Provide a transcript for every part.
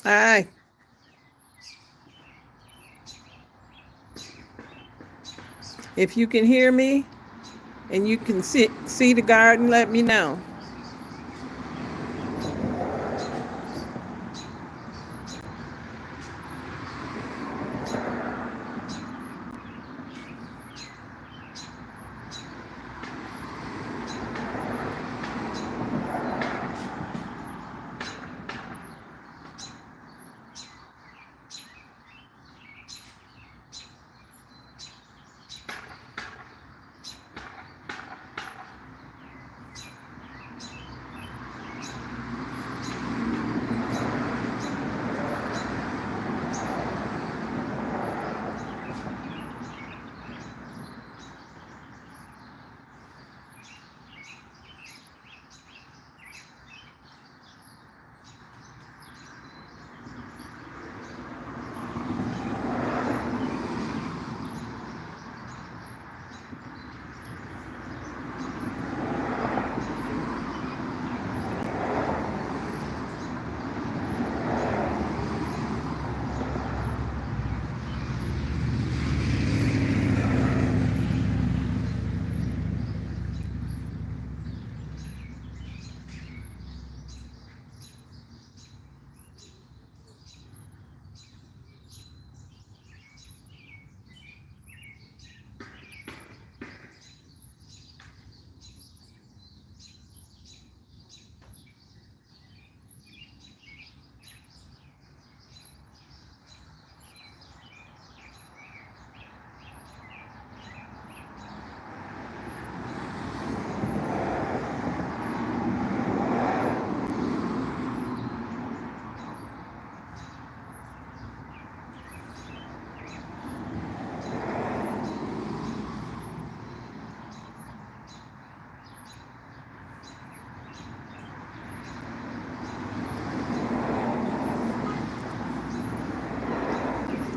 Hi. If you can hear me and you can see the garden, let me know.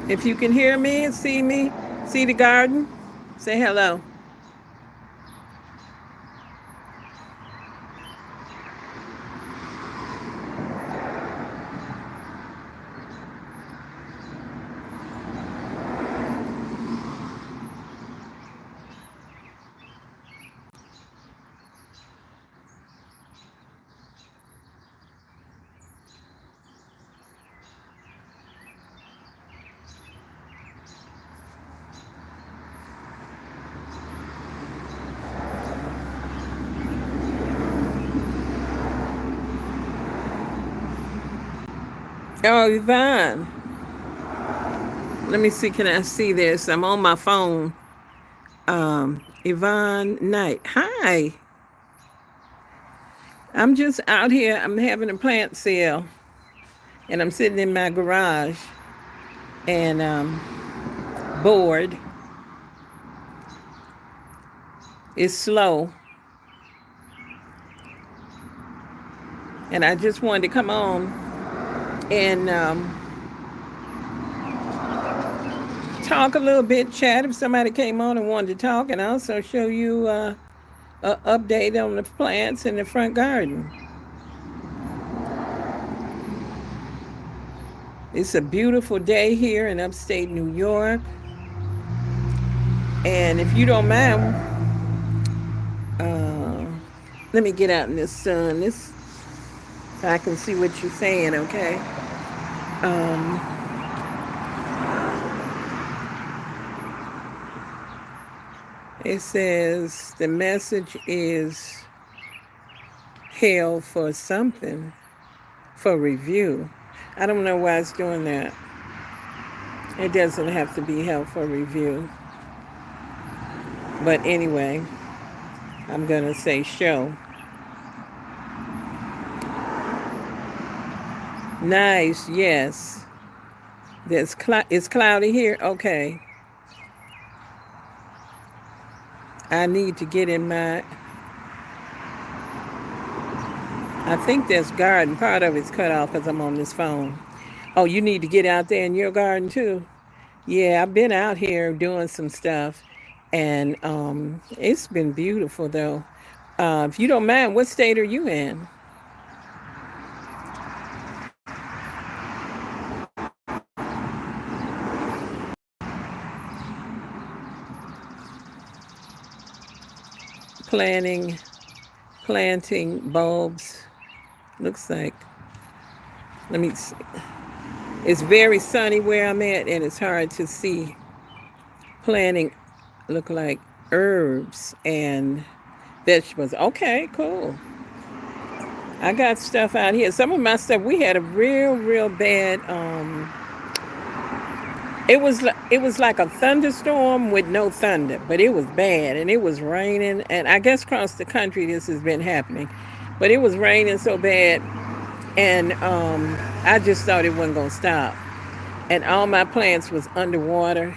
If you can hear me, see the garden, say hello. Oh, Yvonne. Let me see. Can I see this? I'm on my phone. Yvonne Knight. Hi. I'm just out here. I'm having a plant sale, and I'm sitting in my garage and bored. It's slow, and I just wanted to come on and talk a little bit, chat if somebody came on and wanted to talk, and also show you an update on the plants in the front garden. It's a beautiful day here in upstate New York, and if you don't mind, uh, let me get out in this sun, this so I can see what you're saying. Okay. Um, it says the message is held for something for review. I don't know why it's doing that. It doesn't have to be held for review. But anyway, I'm going to say show. Nice, yes. It's cloudy here. Okay. I need to get in my. I think this garden, part of it's cut off because I'm on this phone. Oh, you need to get out there in your garden too. Yeah, I've been out here doing some stuff, and it's been beautiful though. If you don't mind, what state are you in? planting bulbs. Looks like, let me see. It's very sunny where I'm at, and it's hard to see. Planting look like herbs and vegetables. Okay, cool. I got stuff out here. Some of my stuff, we had a real bad it was like a thunderstorm with no thunder, but it was bad and it was raining, and I guess across the country this has been happening. But it was raining so bad, and I just thought it wasn't going to stop. And all my plants was underwater.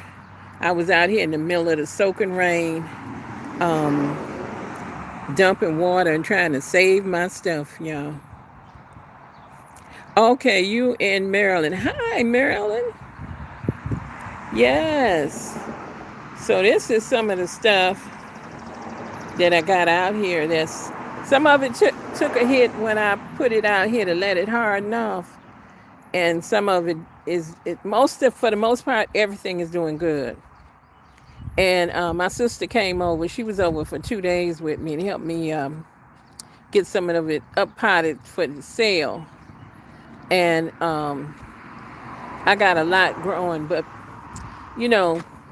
I was out here in the middle of the soaking rain, um, dumping water and trying to save my stuff, y'all. Okay, you in Maryland. Hi, Maryland. Yes. So this is some of the stuff that I got out here. That's some of it took a hit when I put it out here to let it harden off, and some of it is for the most part everything is doing good. And my sister came over. She was over for 2 days with me and helped me get some of it up potted for the sale. And I got a lot growing, but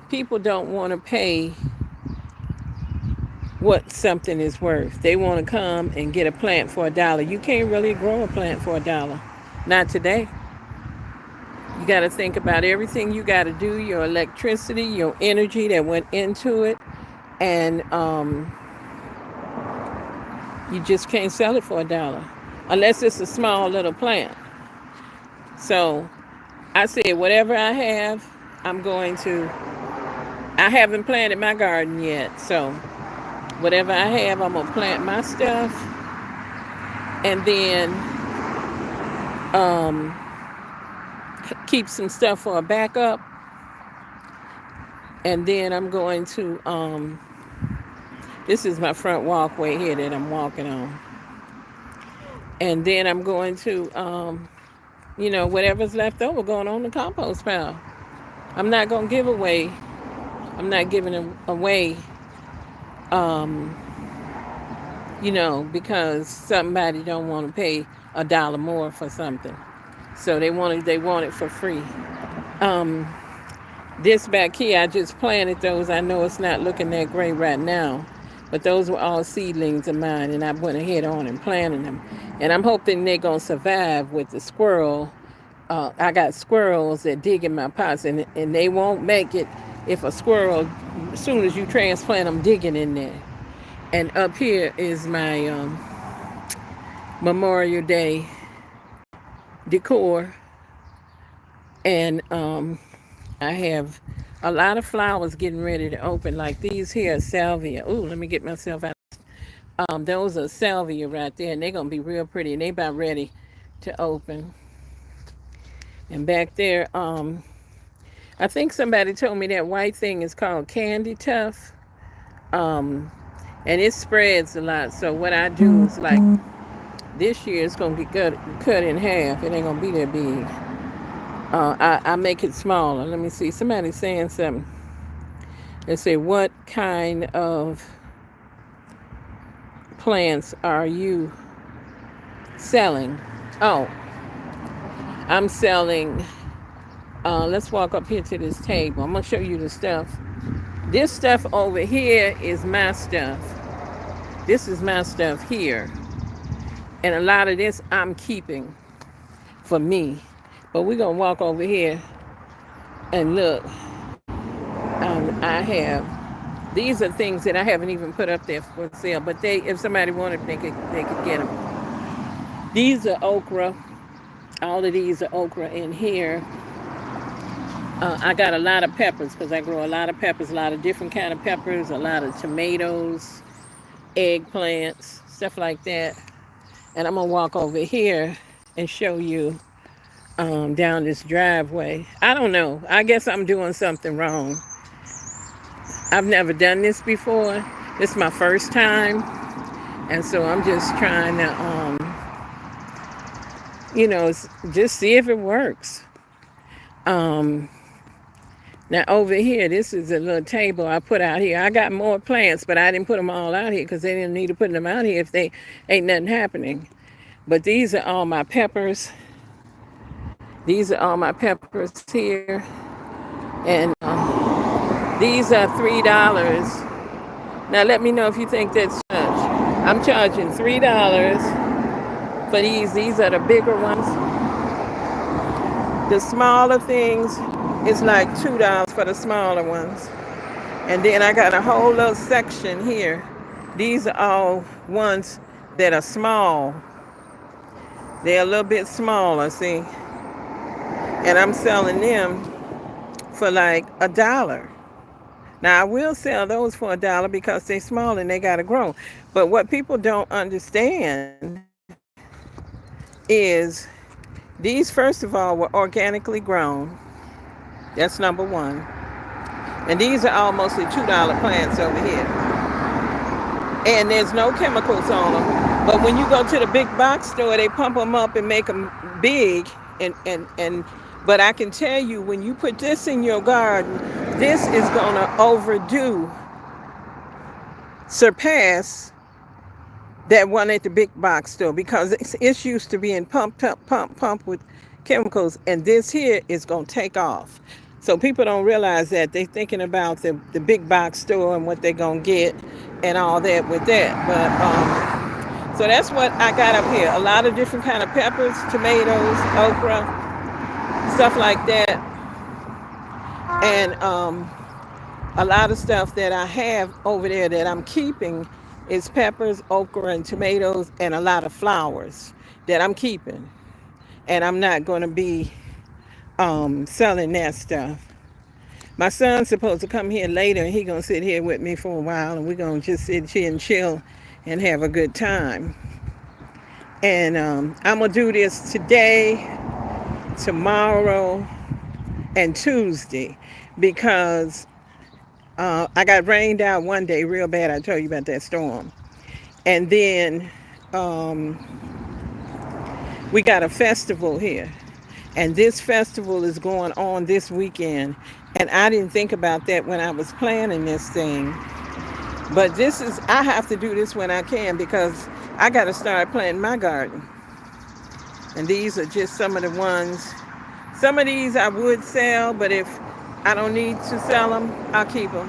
people don't want to pay what something is worth. They want to come and get a plant for $1. You can't really grow a plant for $1. Not today. You got to think about everything you got to do, your electricity, your energy that went into it, and you just can't sell it for $1 unless it's a small little plant. So I said, whatever I have, I haven't planted my garden yet. So whatever I have, I'm going to plant my stuff. And then keep some stuff for a backup. And then I'm going to, this is my front walkway here that I'm walking on. And then I'm going to, whatever's left over going on the compost pile. I'm not going to give away. I'm not giving them away, because somebody don't want to pay $1 more for something. So they want it for free. This back here, I just planted those. I know it's not looking that great right now, but those were all seedlings of mine, and I went ahead on and planted them. And I'm hoping they're going to survive with the squirrel. I got squirrels that dig in my pots, and they won't make it if a squirrel, as soon as you transplant them, digging in there. And up here is my Memorial Day decor. And I have a lot of flowers getting ready to open, like these here, salvia. Ooh, let me get myself out. Those are salvia right there, and they're going to be real pretty, and they about ready to open. And back there, I think somebody told me that white thing is called candy tuft. And it spreads a lot. So what I do is, like, this year it's going to be cut in half. It ain't going to be that big. I make it smaller. Let me see. Somebody's saying something. They say, what kind of plants are you selling? Oh, I'm selling, let's walk up here to this table. I'm going to show you the stuff. This stuff over here is my stuff. This is my stuff here. And a lot of this I'm keeping for me. But we're going to walk over here and look. I have, these are things that I haven't even put up there for sale. But if somebody wanted, they could get them. These are okra. All of these are okra in here. I got a lot of peppers because I grow a lot of peppers, a lot of different kind of peppers, a lot of tomatoes, eggplants, stuff like that. And I'm going to walk over here and show you down this driveway. I don't know. I guess I'm doing something wrong. I've never done this before. This is my first time. And so I'm just trying to, just see if it works. Now over here, this is a little table I put out here. I got more plants, but I didn't put them all out here because they didn't need to put them out here if they ain't nothing happening. But these are all my peppers. These are all my peppers here. And these are $3. Now let me know if you think that's much. I'm charging $3 for these. These are the bigger ones. The smaller things is like $2 for the smaller ones. And then I got a whole little section here. These are all ones that are small. They're a little bit smaller, see? And I'm selling them for like $1. Now I will sell those for $1 because they're small and they gotta grow. But what people don't understand is these, first of all, were organically grown. That's number one. And these are all mostly $2 plants over here. And there's no chemicals on them. But when you go to the big box store, they pump them up and make them big. But I can tell you, when you put this in your garden, this is gonna surpass that one at the big box store, because it's used to being pumped with chemicals, and this here is gonna take off. So people don't realize that. They're thinking about the big box store and what they're gonna get and all that with that. But so that's what I got up here. A lot of different kind of peppers, tomatoes, okra, stuff like that. And a lot of stuff that I have over there that I'm keeping is peppers, okra, and tomatoes, and a lot of flowers that I'm keeping. And I'm not going to be selling that stuff. My son's supposed to come here later, and he's going to sit here with me for a while, and we're going to just sit here and chill and have a good time. And I'm going to do this today, tomorrow, and Tuesday, because I got rained out one day real bad. I told you about that storm. And then we got a festival here. And this festival is going on this weekend. And I didn't think about that when I was planning this thing. But I have to do this when I can, because I got to start planting my garden. And these are just some of the ones. Some of these I would sell, but if I don't need to sell them, I'll keep them.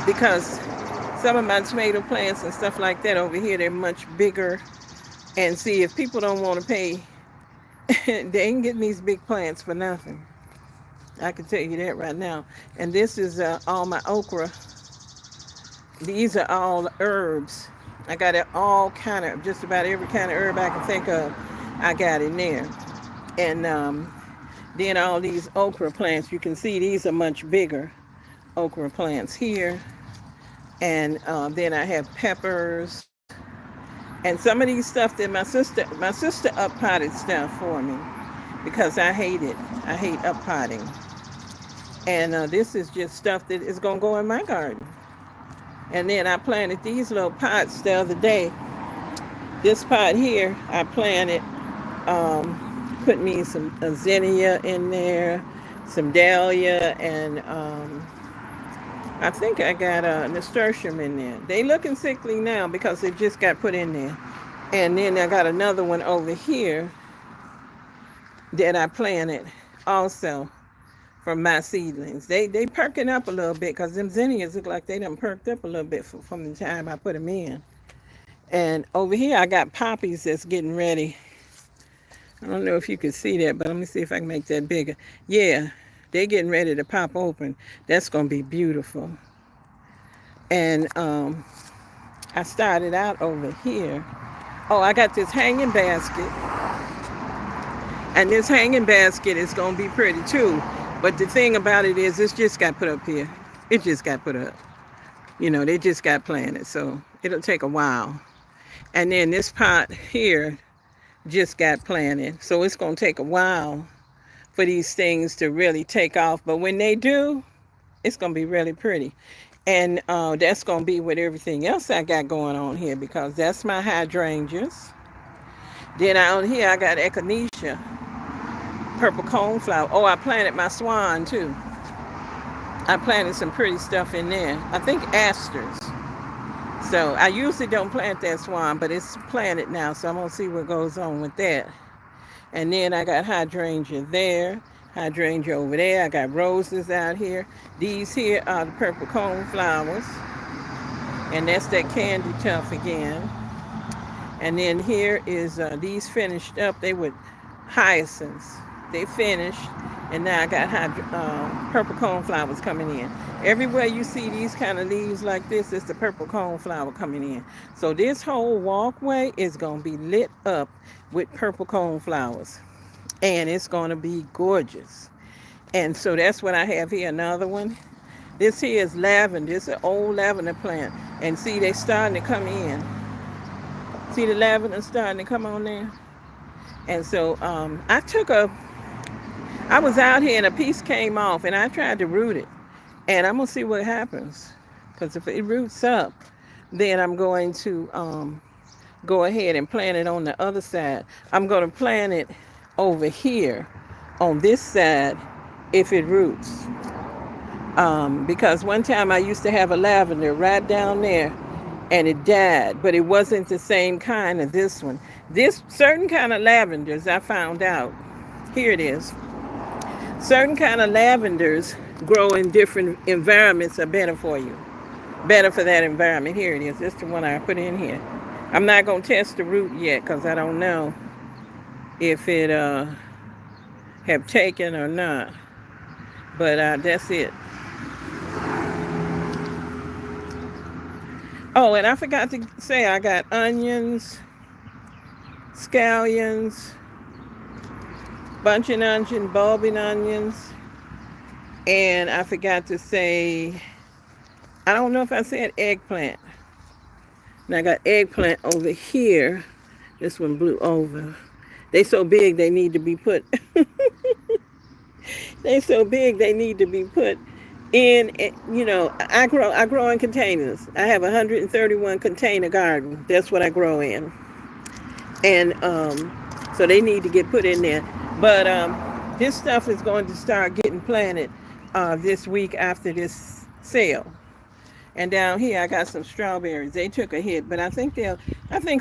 Because some of my tomato plants and stuff like that over here, they're much bigger. And see, if people don't want to pay, they ain't getting these big plants for nothing. I can tell you that right now. And this is all my okra. These are all herbs. I got all kind of, just about every kind of herb I can think of, I got in there. And then all these okra plants, you can see these are much bigger okra plants here. And then I have peppers. And some of these stuff that my sister up-potted stuff for me, because I hate it. I hate up-potting. And this is just stuff that is going to go in my garden. And then I planted these little pots the other day. This pot here, I planted, put me some zinnia in there, some dahlia, and I think I got nasturtium in there. They looking sickly now because they just got put in there. And then I got another one over here that I planted also from my seedlings. They perking up a little bit, because them zinnias look like they done perked up a little bit from the time I put them in. And over here I got poppies that's getting ready. I don't know if you can see that, but let me see if I can make that bigger. Yeah, they're getting ready to pop open. That's going to be beautiful. And I started out over here. Oh, I got this hanging basket. And this hanging basket is going to be pretty too. But the thing about it is, it's just got put up here. It just got put up. You know, they just got planted. So it'll take a while. And then this pot here just got planted. So it's going to take a while for these things to really take off. But when they do, it's going to be really pretty. And that's going to be with everything else I got going on here, because that's my hydrangeas. Then out here I got echinacea, purple coneflower. Oh, I planted my swan too. I planted some pretty stuff in there. I think asters. So I usually don't plant that swan, but it's planted now, so I'm gonna see what goes on with that. And then I got hydrangea there, hydrangea over there. I got roses out here. These here are the purple cone flowers, and that's that candy tuft again. And then here is these finished up. They were hyacinths. They finished, and now I got purple cone flowers coming in. Everywhere you see these kind of leaves like this, it's the purple cone flower coming in. So this whole walkway is going to be lit up with purple cone flowers, and it's going to be gorgeous. And so that's what I have here. Another one. This here is lavender. It's an old lavender plant, and see they starting to come in. See the lavender starting to come on there? And so I was out here and a piece came off and I tried to root it. And I'm going to see what happens. Because if it roots up, then I'm going to go ahead and plant it on the other side. I'm going to plant it over here on this side if it roots. Because one time I used to have a lavender right down there and it died, but it wasn't the same kind as this one. This certain kind of lavenders, I found out, here it is. Certain kind of lavenders grow in different environments are better for you, better for that environment. Here it is. This is the one I put in here. I'm not going to test the root yet because I don't know if it have taken or not, but that's it. Oh, and I forgot to say I got onions, scallions, bunching onion, bulbing onions, and I forgot to say, I don't know if I said eggplant. And I got eggplant over here. This one blew over. They so big they need to be put. They so big they need to be put in. I grow in containers. I have a 131 container garden. That's what I grow in, and so they need to get put in there. But this stuff is going to start getting planted this week after this sale. And down here, I got some strawberries. They took a hit, but I think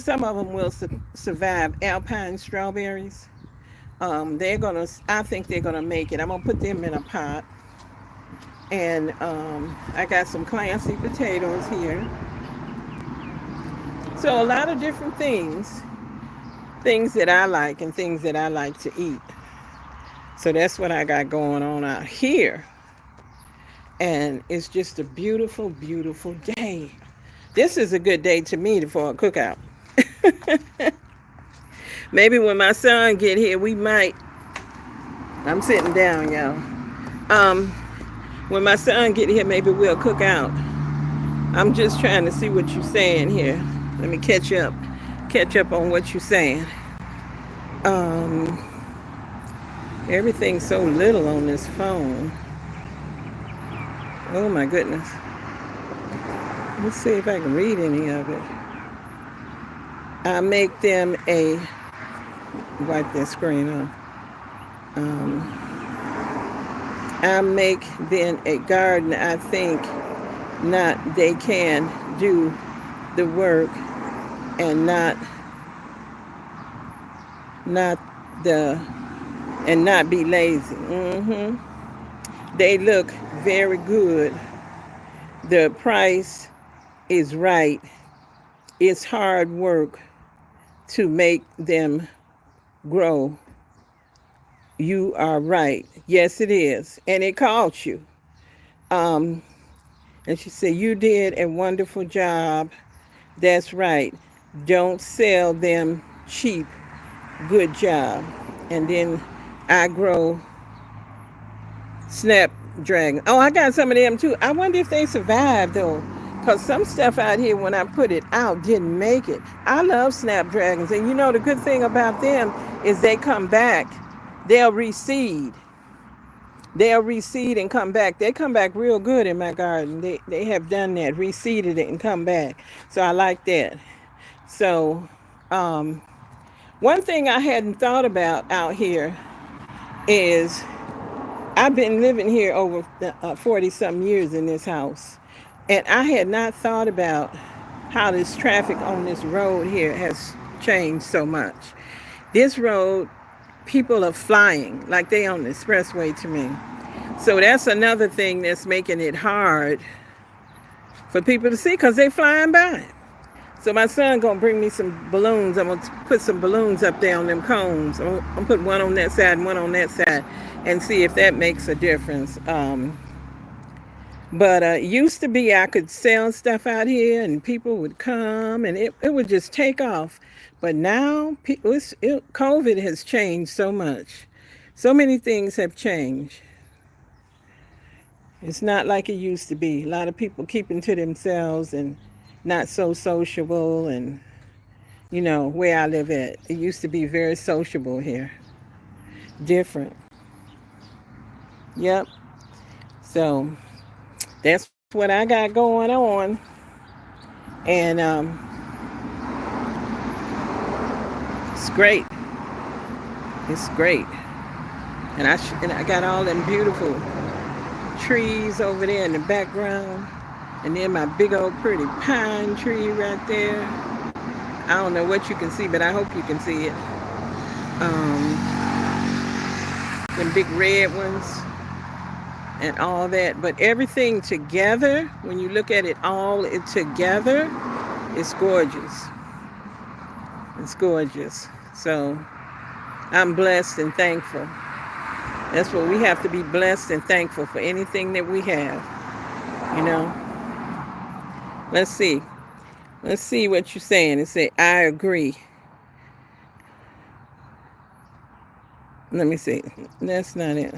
some of them will survive. Alpine strawberries. I think they're gonna make it. I'm gonna put them in a pot. And I got some Clancy potatoes here. So a lot of different things that I like and things that I like to eat. So that's what I got going on out here. And it's just a beautiful, beautiful day. This is a good day to me for a cookout. Maybe when my son get here, we might. I'm sitting down, y'all. When my son get here, maybe we'll cook out. I'm just trying to see what you're saying here. Let me catch up on what you're saying. Everything's so little on this phone. Oh my goodness. Let's see if I can read any of it. I make them wipe that screen off. I make them a garden. I think not they can do the work and not be lazy. They look very good. The price is right. It's hard work to make them grow. You are right. Yes, it is. And it costs you. And she said, you did a wonderful job. That's right. Don't sell them cheap. Good job. And then I grow Snapdragon. Oh, I got some of them too. I wonder if they survived though. Because some stuff out here when I put it out didn't make it. I love Snapdragons. And you know the good thing about them is they come back. They'll reseed. And come back. They come back real good in my garden. They have done that. Reseeded it and come back. So I like that. So one thing I hadn't thought about out here is I've been living here over 40 some years in this house, and I had not thought about how this traffic on this road here has changed so much. This road, people are flying like they on the expressway to me. So that's another thing that's making it hard for people to see because they flying by. So my son gonna bring me some balloons. I'm gonna put some balloons up there on them cones. I'm gonna put one on that side and one on that side, and see if that makes a difference. But it used to be I could sell stuff out here, and people would come, and it would just take off. But now, COVID has changed so much. So many things have changed. It's not like it used to be. A lot of people keeping to themselves and not so sociable. And, where I live at, it used to be very sociable here. Different. Yep. So that's what I got going on. And it's great. It's great. And I got all them beautiful trees over there in the background, and then my big old pretty pine tree right there. I don't know what you can see, but I hope you can see it. Them big red ones and all that. But everything together, when you look at it all together, it's gorgeous. It's gorgeous. So I'm blessed and thankful. That's what we have to be, blessed and thankful for anything that we have. Let's see. Let's see what you're saying. It say, I agree. Let me see. That's not it.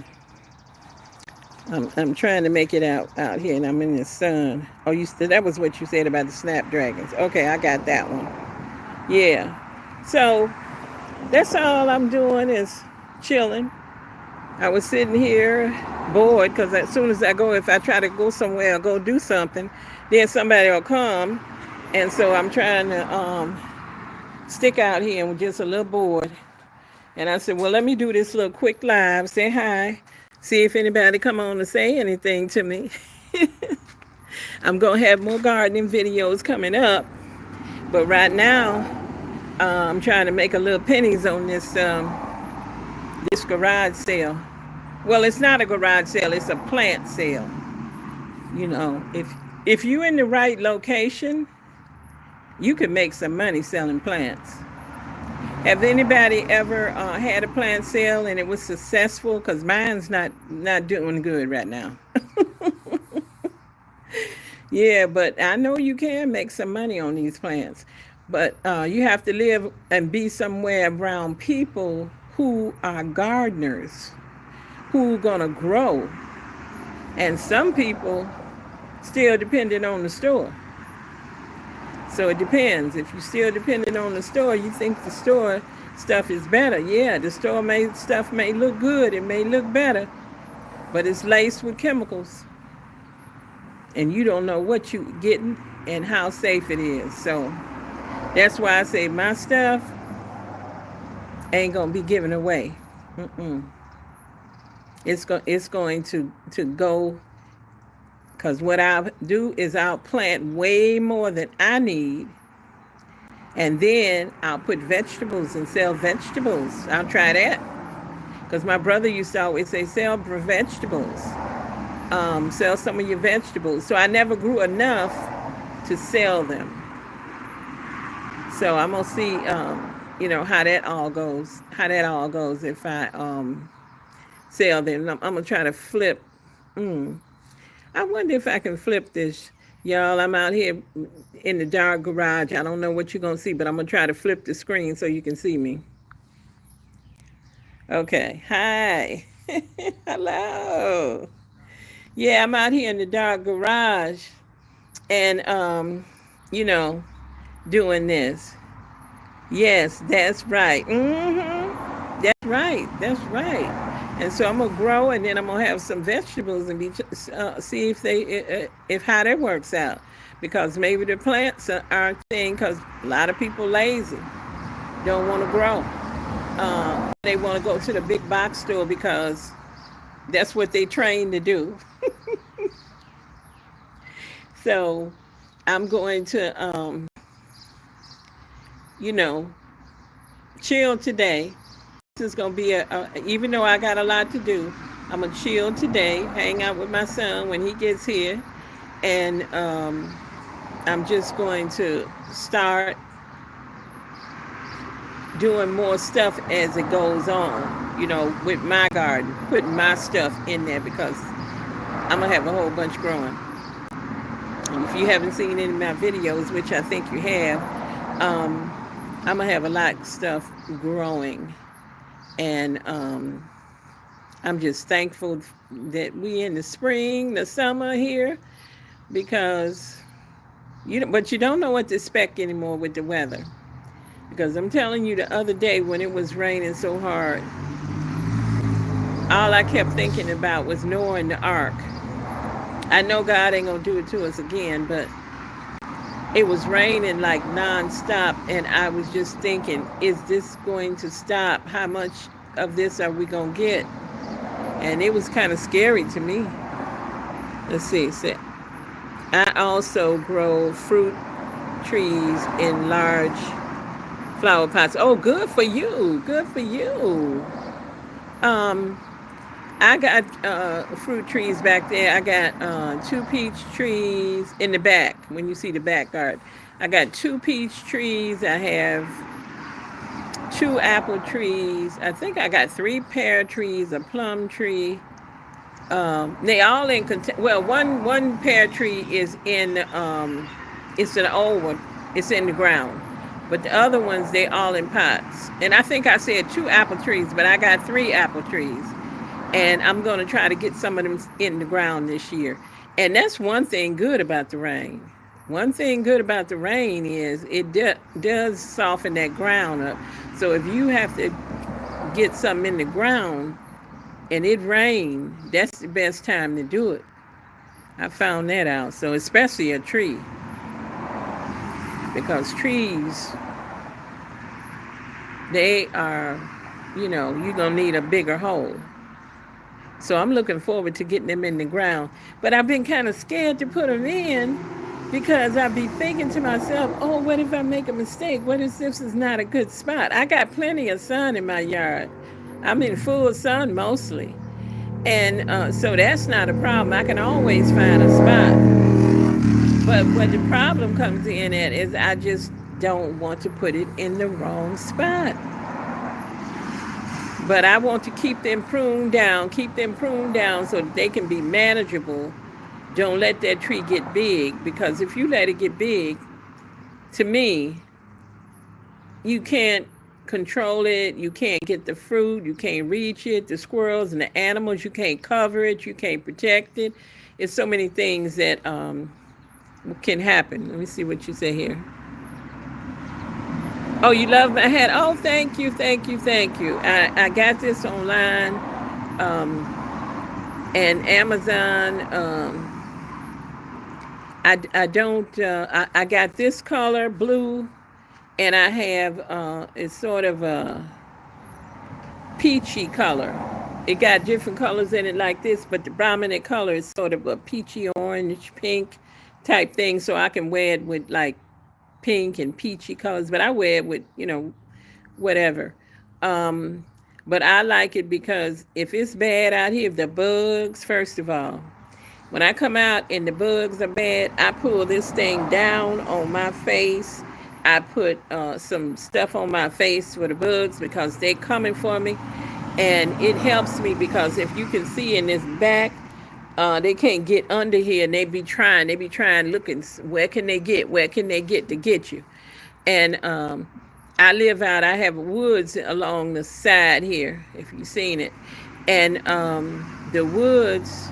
I'm trying to make it out here, and I'm in the sun. Oh, that was what you said about the snapdragons. Okay, I got that one. Yeah. So that's all I'm doing is chilling. I was sitting here bored because as soon as if I try to go somewhere or go do something, then somebody will come. And so I'm trying to stick out here and just a little bored. And I said, well, let me do this little quick live, say hi, see if anybody come on to say anything to me. I'm going to have more gardening videos coming up. But right now, I'm trying to make a little pennies on this garage sale. Well, it's not a garage sale, it's a plant sale. If you're in the right location, you could make some money selling plants. Have anybody ever had a plant sale and it was successful? Because mine's not doing good right now. Yeah, but I know you can make some money on these plants. But you have to live and be somewhere around people who are gardeners, who are going to grow. And some people still depending on the store. So it depends. If you're still dependent on the store, you think the store stuff is better. Yeah, the store stuff may look good. It may look better, but it's laced with chemicals. And you don't know what you're getting and how safe it is. So that's why I say my stuff ain't going to be given away. It's going to go. Because what I'll do is I'll plant way more than I need. And then I'll put vegetables and sell vegetables. I'll try that. Because my brother used to always say, sell vegetables. Sell some of your vegetables. So I never grew enough to sell them. So I'm going to see, how that all goes. If I sell them. I'm going to try to flip. I wonder if I can flip this. Y'all, I'm out here in the dark garage. I don't know what you're going to see, but I'm going to try to flip the screen so you can see me. Okay. Hi. Hello. Yeah, I'm out here in the dark garage and, doing this. Yes, that's right. That's right. And so I'm gonna grow, and then I'm gonna have some vegetables and see if how that works out. Because maybe the plants are a thing. Because a lot of people lazy, don't want to grow. They want to go to the big box store because That's what they train to do. So I'm going to, you know, chill today. This is going to be even though I got a lot to do, I'm going to chill today, hang out with my son when he gets here. And I'm just going to start doing more stuff as it goes on, with my garden, putting my stuff in there because I'm going to have a whole bunch growing. If you haven't seen any of my videos, which I think you have, I'm going to have a lot of stuff growing. And I'm just thankful that we in the spring, the summer here, because but you don't know what to expect anymore with the weather. Because I'm telling you, the other day when it was raining so hard, all I kept thinking about was Noah and the ark. I know God ain't gonna do it to us again, but it was raining like nonstop, and I was just thinking, is this going to stop? How much of this are we gonna get? And it was kind of scary to me. Let's see. So I also grow fruit trees in large flower pots. Oh, good for you. Good for you. I got fruit trees back there. I got 2 peach trees in the back. When you see the back garden, I got 2 peach trees. I have 2 apple trees. I think I got 3 pear trees, a plum tree. They all in one pear tree is in it's an old one. It's in the ground. But the other ones, they all in pots. And I think I said 2 apple trees, but I got 3 apple trees. And I'm going to try to get some of them in the ground this year. And that's one thing good about the rain. One thing good about the rain is it does soften that ground up. So if you have to get something in the ground and it rains, that's the best time to do it. I found that out. So especially a tree. Because trees, they are, you're going to need a bigger hole. So I'm looking forward to getting them in the ground. But I've been kind of scared to put them in because I'd be thinking to myself, oh, what if I make a mistake? What if this is not a good spot? I got plenty of sun in my yard. I'm in full sun mostly. And so that's not a problem. I can always find a spot. But what the problem comes in at is I just don't want to put it in the wrong spot. But I want to keep them pruned down so that they can be manageable. Don't let that tree get big, because if you let it get big, to me, you can't control it. You can't get the fruit. You can't reach it. The squirrels and the animals, you can't cover it. You can't protect it. It's so many things that can happen. Let me see what you say here. Oh, you love my hat. Oh, thank you. I got this online and Amazon. I got this color, blue, and I have it's sort of a peachy color. It got different colors in it like this, but the predominant color is sort of a peachy orange, pink type thing. So I can wear it with like pink and peachy colors, but I wear it with, whatever. But I like it because if it's bad out here, if the bugs, first of all, when I come out and the bugs are bad, I pull this thing down on my face. I put some stuff on my face for the bugs because they're coming for me. And it helps me because if you can see in this back, they can't get under here, and they be trying looking, where can they get to get you. And I have woods along the side here, if you've seen it. And the woods,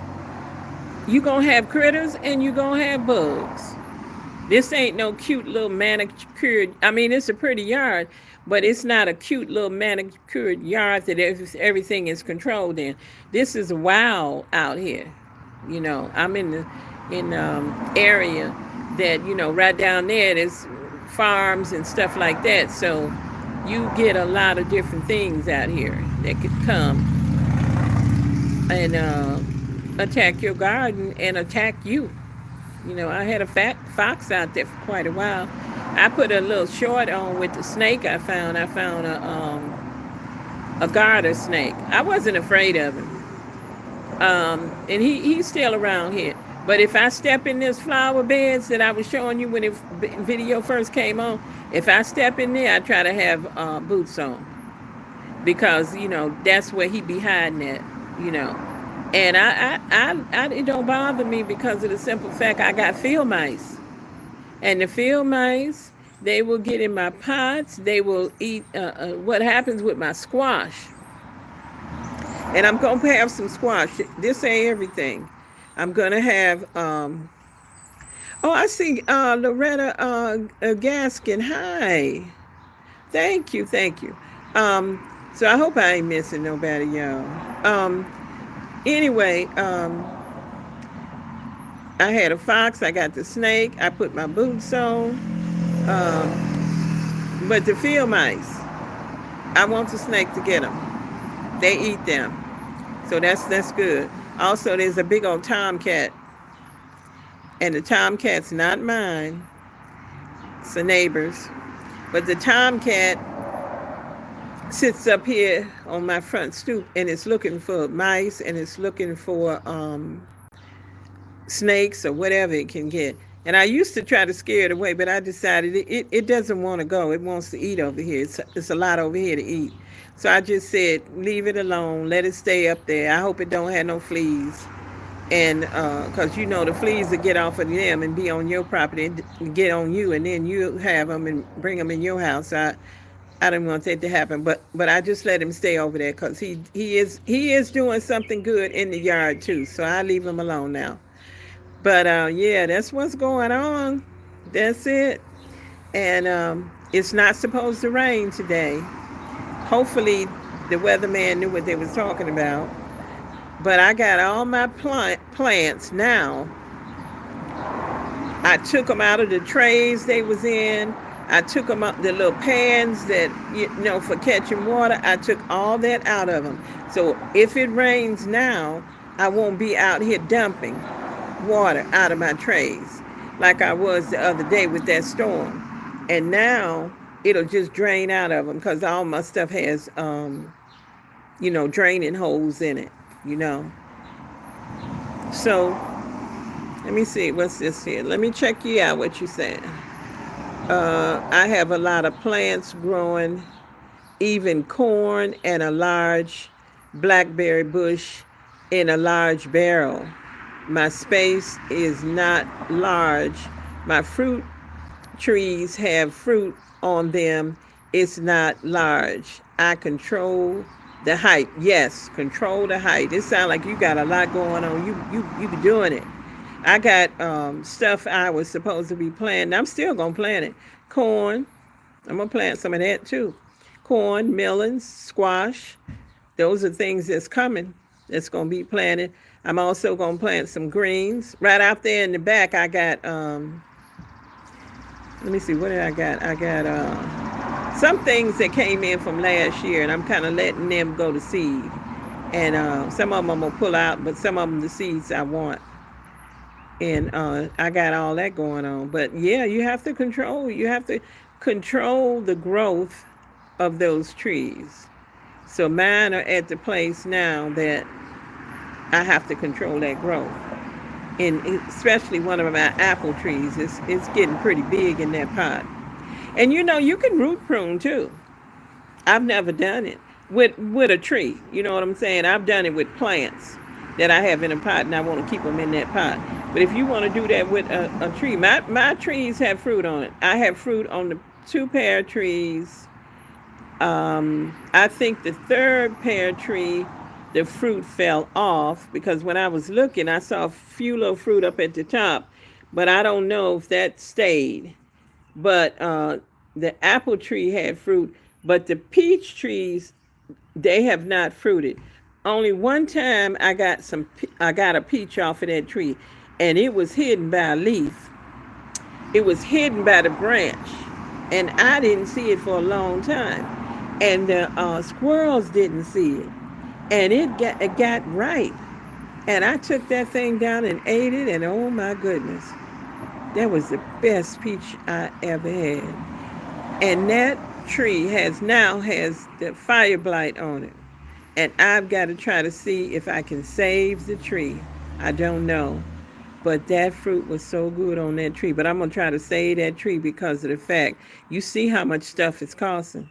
you gonna have critters and you gonna have bugs. This ain't no cute little manicured, it's a pretty yard, but it's not a cute little manicured yard that everything is controlled in. This is wild out here. I'm in the area that, right down there, there's farms and stuff like that. So you get a lot of different things out here that could come. and attack your garden and attack you. You know, I had a fat fox out there for quite a while. I put a little short on with the snake I found. I found a garter snake. I wasn't afraid of him. And he's still around here. But if I step in this flower beds that I was showing you when the video first came on, if I step in there, I try to have boots on because you know that's where he be hiding at. You know, and it don't bother me because of the simple fact I got field mice, and the field mice they will get in my pots. They will eat. What happens with my squash? And I'm gonna have some squash. This ain't everything. I'm gonna have. Oh, I see Loretta Gaskin. Hi, thank you, thank you. Um, so I hope I ain't missing nobody, y'all. Anyway, I had a fox. I got the snake. I put my boots on. But the field mice, I want the snake to get them. They eat them. So that's good. Also, there's a big old tomcat, and the tomcat's not mine. It's the neighbor's. But the tomcat sits up here on my front stoop, and it's looking for mice, and it's looking for snakes or whatever it can get. And I used to try to scare it away, but I decided it doesn't want to go. It wants to eat over here. It's a lot over here to eat. So I just said, leave it alone. Let it stay up there. I hope it don't have no fleas. And because, you know, the fleas will get off of them and be on your property and get on you. And then you have them and bring them in your house. I don't want that to happen. But I just let him stay over there because he is doing something good in the yard, too. So I leave him alone now. But yeah, that's what's going on. That's it. And it's not supposed to rain today. Hopefully the weatherman knew what they was talking about. But I got all my plants now. I took them out of the trays they was in. I took them out the little pans that, you know, for catching water. I took all that out of them. So if it rains now, I won't be out here dumping water out of my trays like I was the other day with that storm. And now it'll just drain out of them because all my stuff has, you know, draining holes in it, you know. So let me see, what's this here? Let me check you out what you said. I have a lot of plants growing, even corn and a large blackberry bush in a large barrel. My space is not large. My fruit trees have fruit on them. It's not large. I control the height. Yes, control the height. It sounds like you got a lot going on. You be doing it. I got stuff I was supposed to be planting. I'm still gonna plant it. Corn. I'm gonna plant some of that too. Corn, melons, squash. Those are things that's coming. That's gonna be planted. I'm also gonna plant some greens. Right out there in the back, I got let me see, what did I got? I got some things that came in from last year, and I'm kind of letting them go to seed. And some of them I'm gonna pull out, but some of them the seeds I want. And I got all that going on. But yeah, you have to control the growth of those trees. So mine are at the place now that I have to control that growth. And especially one of my apple trees, it's getting pretty big in that pot. And you know, you can root prune too. I've never done it with a tree. You know what I'm saying? I've done it with plants that I have in a pot, and I want to keep them in that pot. But if you want to do that with a tree, my trees have fruit on it. I have fruit on the 2 pear trees. I think the 3rd pear tree, the fruit fell off because when I was looking, I saw a few little fruit up at the top, but I don't know if that stayed. But the apple tree had fruit, but the peach trees, they have not fruited. Only one time I got a peach off of that tree, and it was hidden by a leaf. It was hidden by the branch, and I didn't see it for a long time. And the squirrels didn't see it. And it got ripe. And I took that thing down and ate it, and oh my goodness, that was the best peach I ever had. And that tree has the fire blight on it. And I've got to try to see if I can save the tree. I don't know. But that fruit was so good on that tree. But I'm going to try to save that tree because of the fact you see how much stuff it's costing.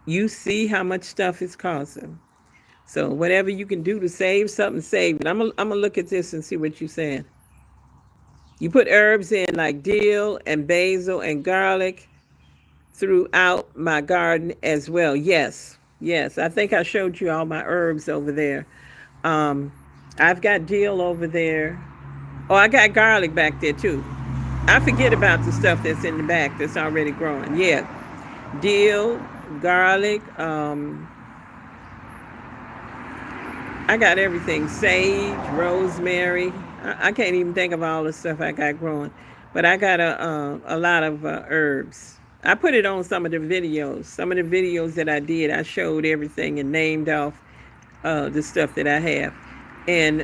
You see how much stuff it's costing. So whatever you can do to save something, save it. I'm gonna look at this and see what you're saying. You put herbs in like dill and basil and garlic throughout my garden as well. Yes, yes. I think I showed you all my herbs over there. Um, I've got dill over there. Oh, I got garlic back there too. I forget about the stuff that's in the back that's already growing. Yeah, dill, garlic. I got everything: sage, rosemary. I can't even think of all the stuff I got growing, but I got a lot of herbs. I put it on some of the videos. Some of the videos that I did, I showed everything and named off the stuff that I have, and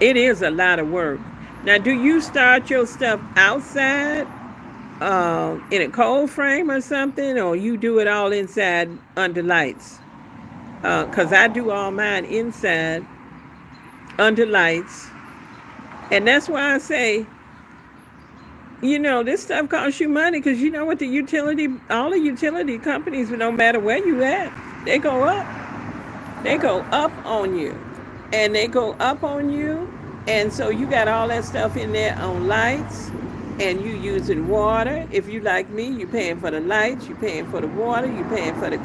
it is a lot of work. Now, do you start your stuff outside in a cold frame or something, or you do it all inside under lights? Because I do all mine inside under lights. And that's why I say, this stuff costs you money because you know what all the utility companies, no matter where you at, they go up. They go up on you. And they go up on you. And so you got all that stuff in there on lights and you using water. If you like me, you're paying for the lights, you're paying for the water, you're paying for the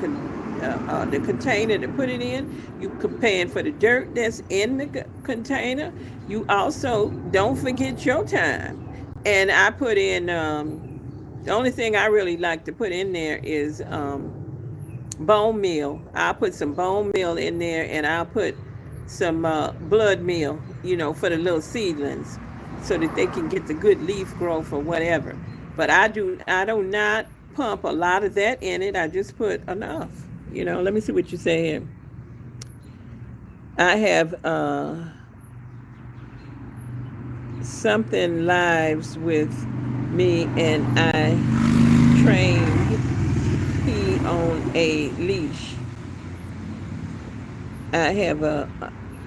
container to put it in. You paying for the dirt that's in the container. You also don't forget your time. And I put in the only thing I really like to put in there is bone meal. I'll put some bone meal in there, and I'll put some blood meal, for the little seedlings, so that they can get the good leaf growth or whatever. But I do not pump a lot of that in it. I just put enough. Let me see what you say here. I have something lives with me, and I train he on a leash. I have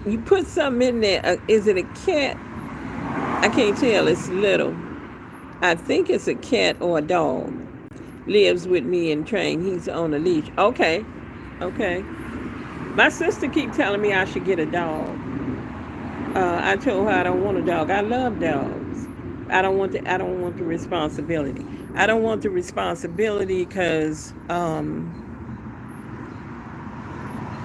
you put something in there. Is it a cat? I can't tell. It's little. I think it's a cat or a dog. Lives with me and train. He's on a leash. Okay. Okay. My sister keeps telling me I should get a dog. I told her I don't want a dog. I love dogs. I don't want the responsibility. I don't want the responsibility because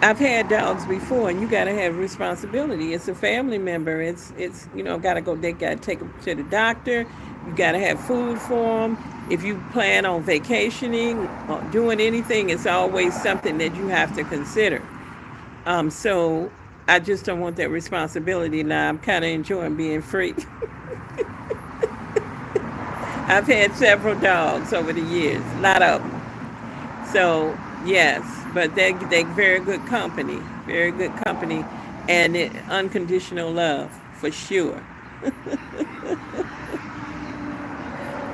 I've had dogs before, and you got to have responsibility. It's a family member. It's got to go. They got to take them to the doctor. You got to have food for them. If you plan on vacationing or doing anything, it's always something that you have to consider. So I just don't want that responsibility now. I'm kind of enjoying being free. I've had several dogs over the years, a lot of them. So yes, but they very very good company, and unconditional love for sure.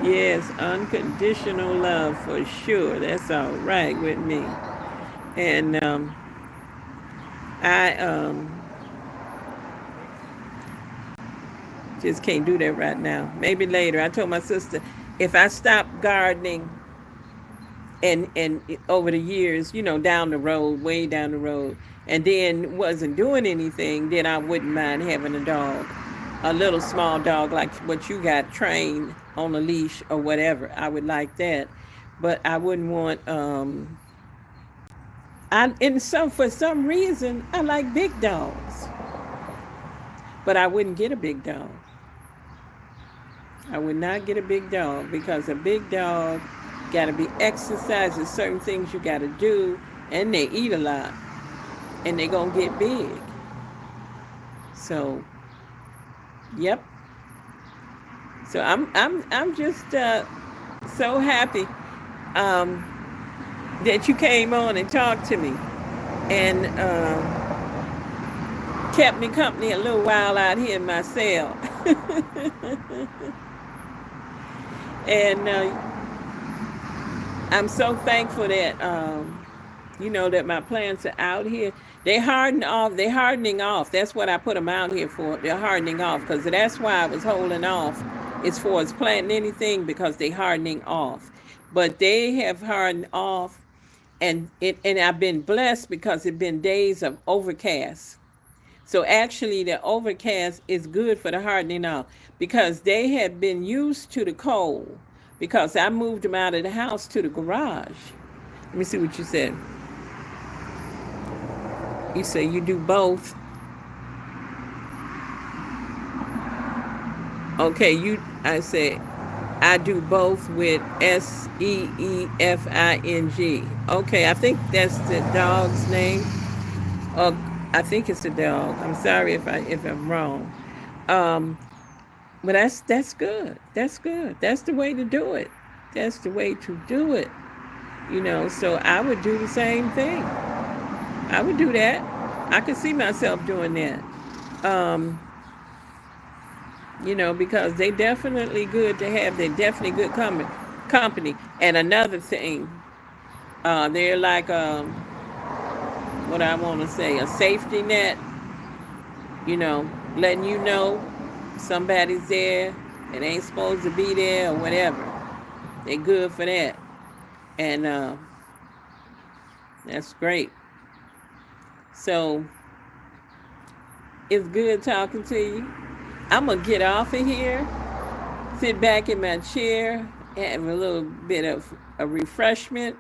Yes, unconditional love for sure. That's all right with me. And I just can't do that right now. Maybe later. I told my sister if I stop gardening and over the years, down the road, way down the road, and then wasn't doing anything, then I wouldn't mind having a dog, a little small dog like what you got trained on a leash or whatever. I would like that, but I wouldn't want. For some reason I like big dogs, but I wouldn't get a big dog. I would not get a big dog because a big dog got to be exercised. There's certain things you got to do, and they eat a lot, and they're gonna get big. So, yep. So I'm just so happy that you came on and talked to me, and kept me company a little while out here in my cell. And I'm so thankful that that my plants are out here. They harden off. They're hardening off. That's what I put them out here for. They're hardening off because that's why I was holding off as far as planting anything, because they're hardening off. But they have hardened off, and I've been blessed because it's been days of overcast. So actually, the overcast is good for the hardening off because they had been used to the cold. Because I moved them out of the house to the garage. Let me see what you said. You say you do both. Okay, I say I do both with SEEFING. Okay, I think that's the dog's name. Or I think it's a dog. I'm sorry if I'm wrong. Um, but that's good. That's good. That's the way to do it. That's the way to do it. So I would do the same thing. I would do that. I could see myself doing that. Um, because they definitely good to have. They're definitely good company. And another thing, they're like what I want to say, a safety net. Letting you know somebody's there and ain't supposed to be there or whatever. They're good for that. And that's great. So it's good talking to you. I'm going to get off of here, sit back in my chair, have a little bit of a refreshment,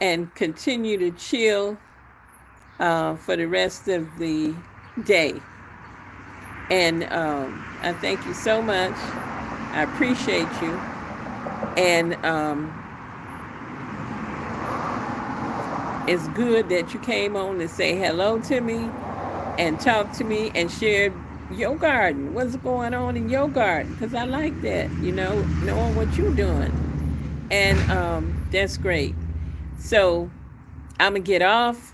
and continue to chill for the rest of the day. And I thank you so much. I appreciate you. And it's good that you came on to say hello to me and talk to me and share your garden. What's going on in your garden? Because I like that, knowing what you're doing. And that's great. So I'm going to get off,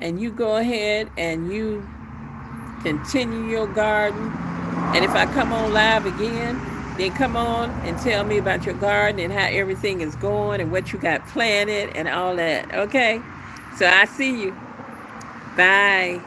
and you go ahead and you continue your garden. And if I come on live again, then come on and tell me about your garden and how everything is going and what you got planted and all that. Okay? So I see you. Bye.